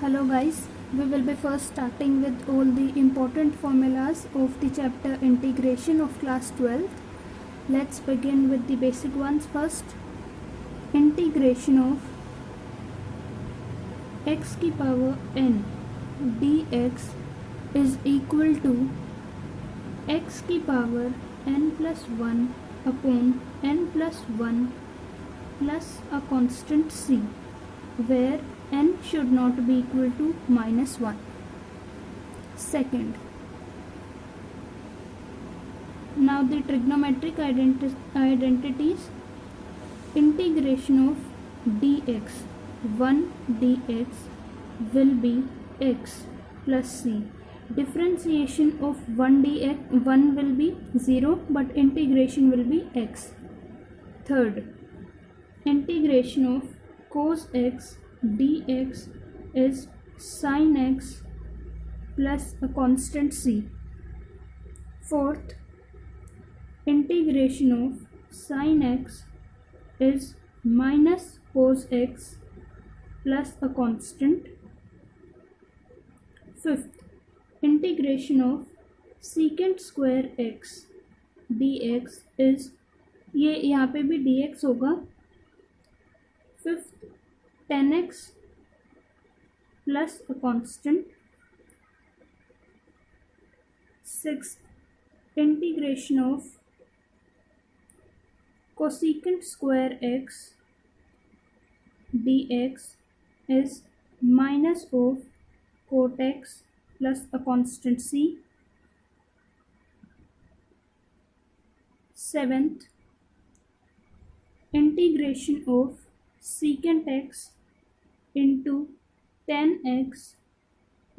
Hello guys, we will be first starting with all the important formulas of the chapter integration of class 12th. Let's begin with the basic ones first. Integration of x की power n dx is equal to x की power n plus 1 upon n plus 1 plus a constant c, where n should not be equal to minus 1. Second, now the trigonometric identities. Integration of dx 1 dx will be x plus c. Differentiation of 1 dx 1 will be 0, but integration will be x. Third, integration of cos x dx is sin x plus a constant c. Fourth, integration of sin x is minus cos x plus a constant. Fifth, integration of secant square x dx is ये यहाँ पे भी dx होगा. Fifth, tan x plus a constant. Sixth, integration of cosecant square x dx is minus of cot x plus a constant c. Seventh, integration of secant x into tan x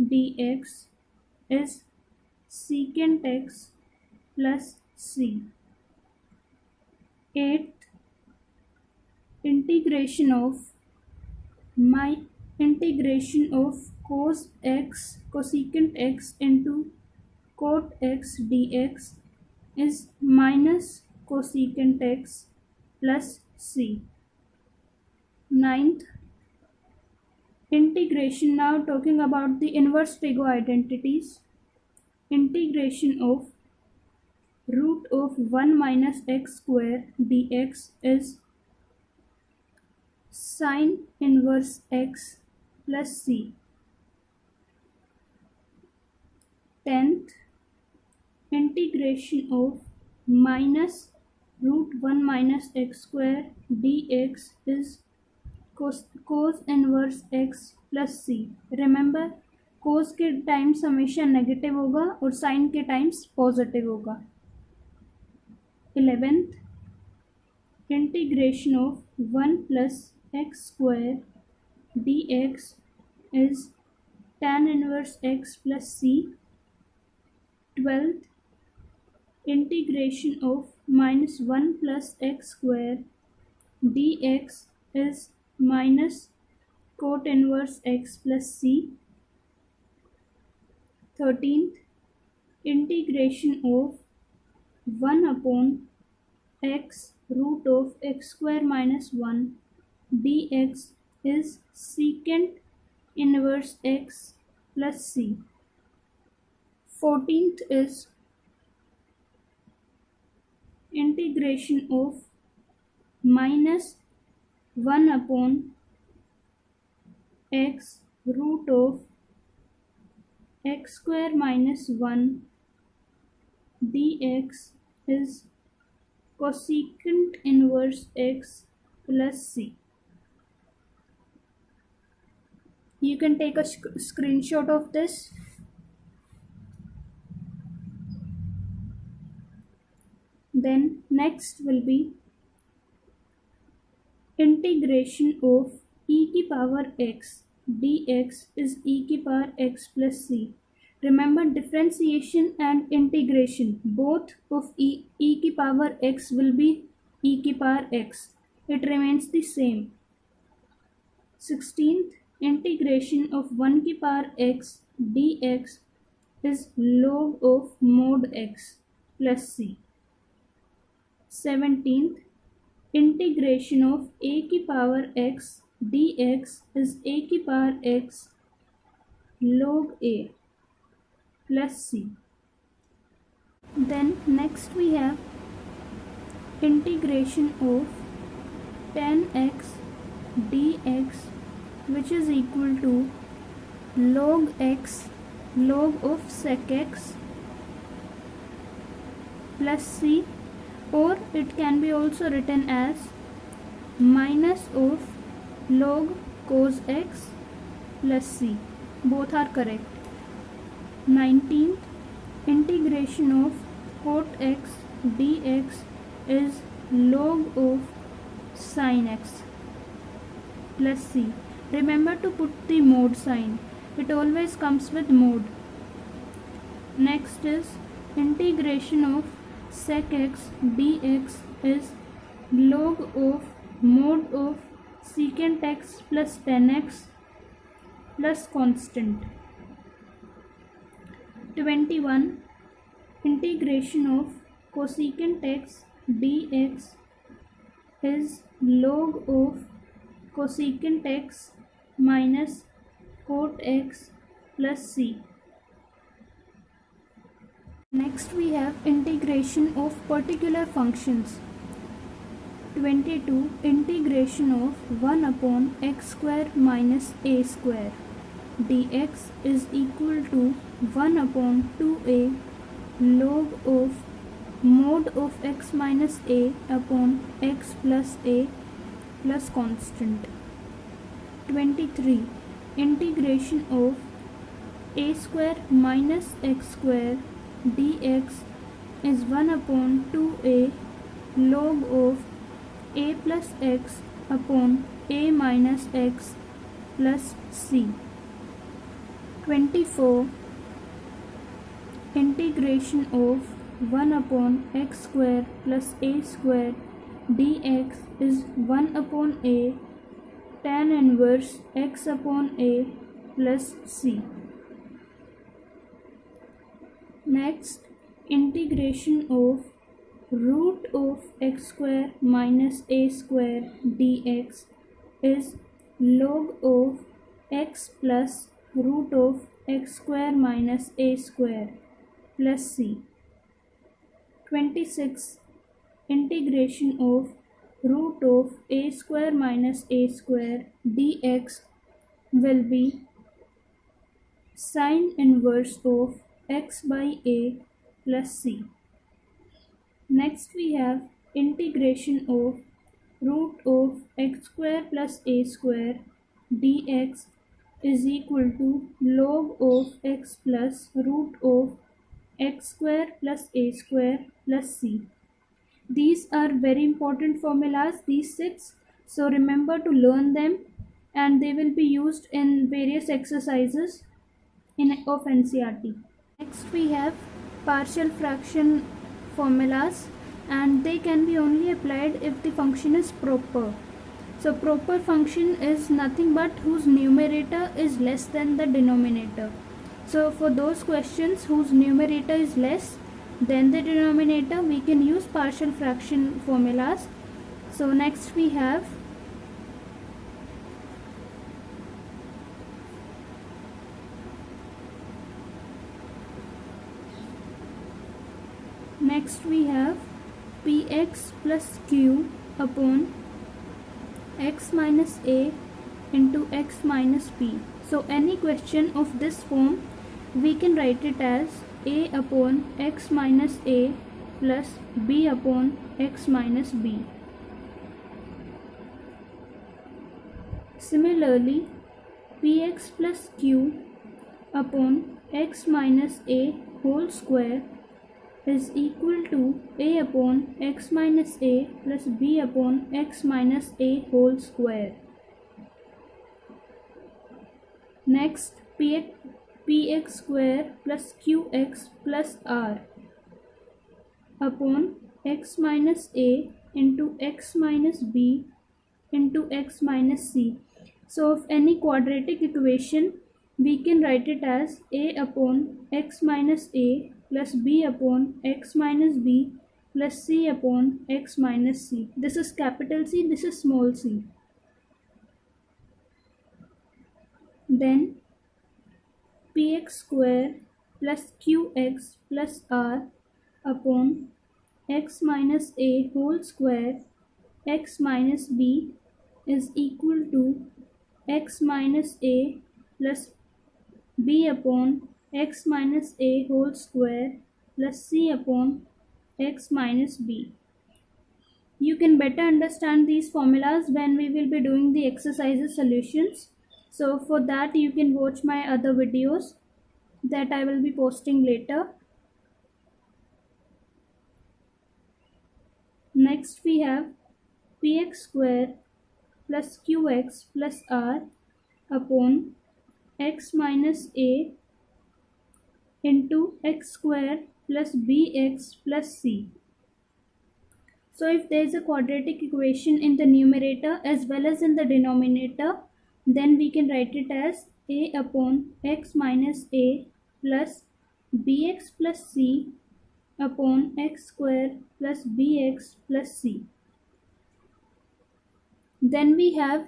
dx is secant x plus c. Eighth, integration of cosecant x into cot x dx is minus cosecant x plus c. Ninth, integration, now talking about the inverse trigo identities. Integration of root of 1 minus x square dx is sin inverse x plus c. 10th, integration of minus root 1 minus x square dx is cos inverse x plus c. Remember, cos के times हमेशा negative होगा और sign के times positive होगा. 11th, integration of 1 plus x square dx is tan inverse x plus c. 12th, integration of minus 1 plus x square dx is minus cot inverse x plus c. 13th, integration of 1 upon x root of x square minus 1 dx is secant inverse x plus c. 14th is integration of minus 1 upon x root of x square minus 1 dx is cosecant inverse x plus c. You can take a screenshot of this. Then next will be integration of e की power x dx is e की power x plus c. Remember, differentiation and integration, both of e की power x will be e की power x. It remains the same. 16th, integration of 1 की power x dx is log of mod x plus c. 17th, integration of a की power x dx is a की power x log A plus C. Then next we have integration of tan x dx, which is equal to log x log of sec x plus c, or it can be also written as minus of log cos x plus c. Both are correct. 19th, integration of cot x dx is log of sin x plus c. Remember to put the mode sign. It always comes with mode. Next is integration of sec x dx is log of mod of secant x plus tan x plus constant. 21. Integration of cosecant x dx is log of cosecant x minus cot x plus c. Next we have integration of particular functions. 22. Integration of 1 upon x square minus a square dx is equal to 1 upon 2a log of mod of x minus a upon x plus a plus constant. 23. Integration of a square minus x square dx is 1 upon 2a log of a plus x upon a minus x plus c. 24. Integration of 1 upon x square plus a square dx is 1 upon a tan inverse x upon a plus c. Next, integration of root of x square minus a square dx is log of x plus root of x square minus a square plus c. 26. Integration of root of a square minus a square dx will be sine inverse of x by a plus c. Next we have integration of root of x square plus a square dx is equal to log of x plus root of x square plus a square plus c. These are very important formulas, these 6. So remember to learn them, and they will be used in various exercises of NCERT. Next we have partial fraction formulas, and they can be only applied if the function is proper. So proper function is nothing but whose numerator is less than the denominator. So for those questions whose numerator is less than the denominator, we can use partial fraction formulas. So next we have px plus q upon x minus a into x minus p. So any question of this form, we can write it as a upon x minus a plus b upon x minus b. Similarly, px plus q upon x minus a whole square is equal to a upon x minus a plus b upon x minus a whole square. Next, px square plus qx plus r upon x minus a into x minus b into x minus c. So of any quadratic equation, we can write it as a upon x minus a plus b upon x minus b plus c upon x minus c. This is capital C, this is small c. Then px square plus qx plus r upon x minus a whole square x minus b is equal to x minus a plus b upon x minus a whole square plus c upon x minus b. You can better understand these formulas when we will be doing the exercises solutions. So for that you can watch my other videos that I will be posting later. Next we have px square plus qx plus r upon x minus a into x square plus bx plus c. So if there is a quadratic equation in the numerator as well as in the denominator, then we can write it as a upon x minus a plus bx plus c upon x square plus bx plus c. Then we have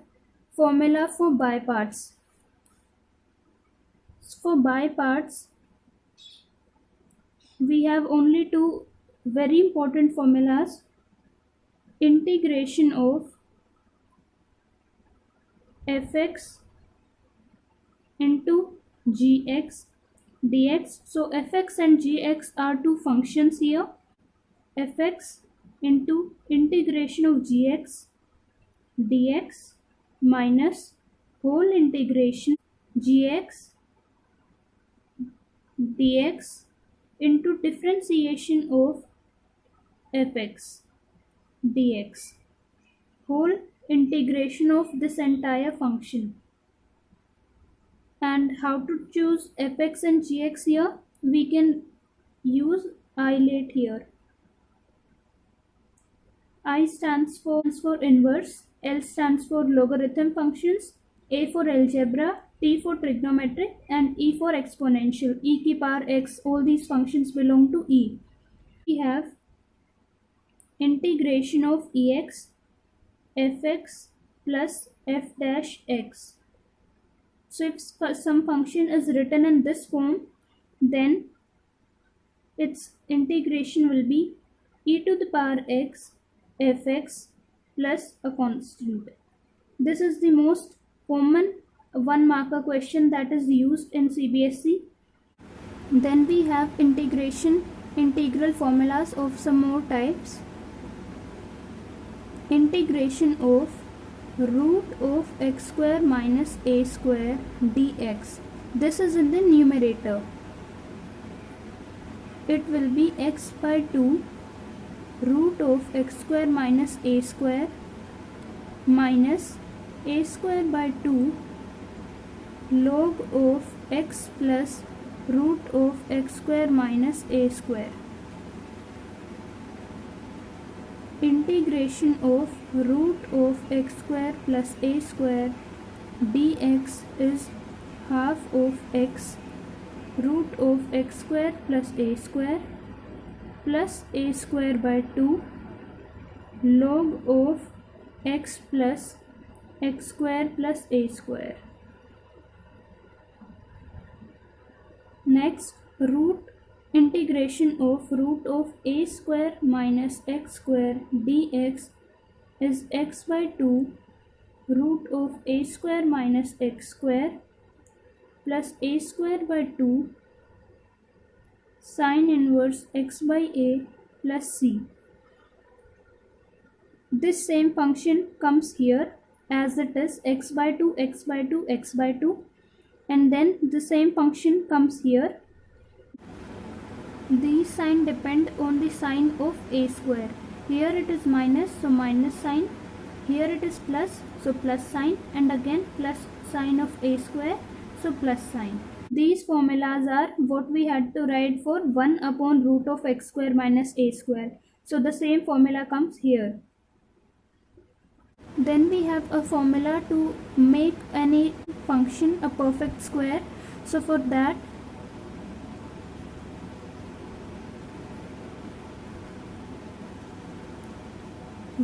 formula for by parts. For by parts, we have only two very important formulas: integration of fx into gx dx. So fx and gx are two functions here. Fx into integration of gx dx minus whole integration gx dx into differentiation of fx dx, whole integration of this entire function. And how to choose fx and gx here? We can use ILATE here. I stands for inverse, L stands for logarithm functions, A for algebra, T for trigonometric, and E for exponential. E की power x, all these functions belong to E. We have integration of ex fx plus f dash x. So if some function is written in this form, then its integration will be e to the power x fx plus a constant. This is the most common one marker question that is used in CBSE. Then we have integral formulas of some more types. Integration of root of x square minus a square dx. This is in the numerator. It will be x by 2 root of x square minus a square minus a square by 2 log of x plus root of x square minus a square. Integration of root of x square plus a square dx is half of x root of x square plus a square by 2 log of x plus x square plus a square. Next, integration of root of a square minus x square dx is x by 2 root of a square minus x square plus a square by 2 sine inverse x by a plus c. This same function comes here as it is x by 2, x by 2, x by 2, and then the same function comes here. These sign depend on the sign of a square. Here it is minus, so minus sign. Here it is plus, so plus sign, and again plus sign of a square, so plus sign. These formulas are what we had to write for 1 upon root of x square minus a square. So the same formula comes here. Then we have a formula to make any function a perfect square. So for that,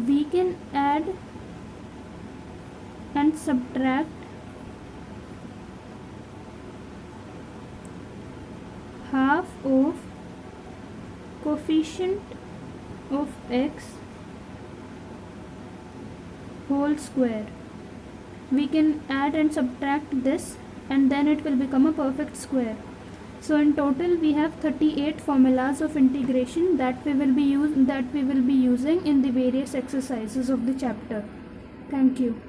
we can add and subtract half of coefficient of x whole square. We can add and subtract this, and then it will become a perfect square. So in total we have 38 formulas of integration that we will be using in the various exercises of the chapter. Thank you.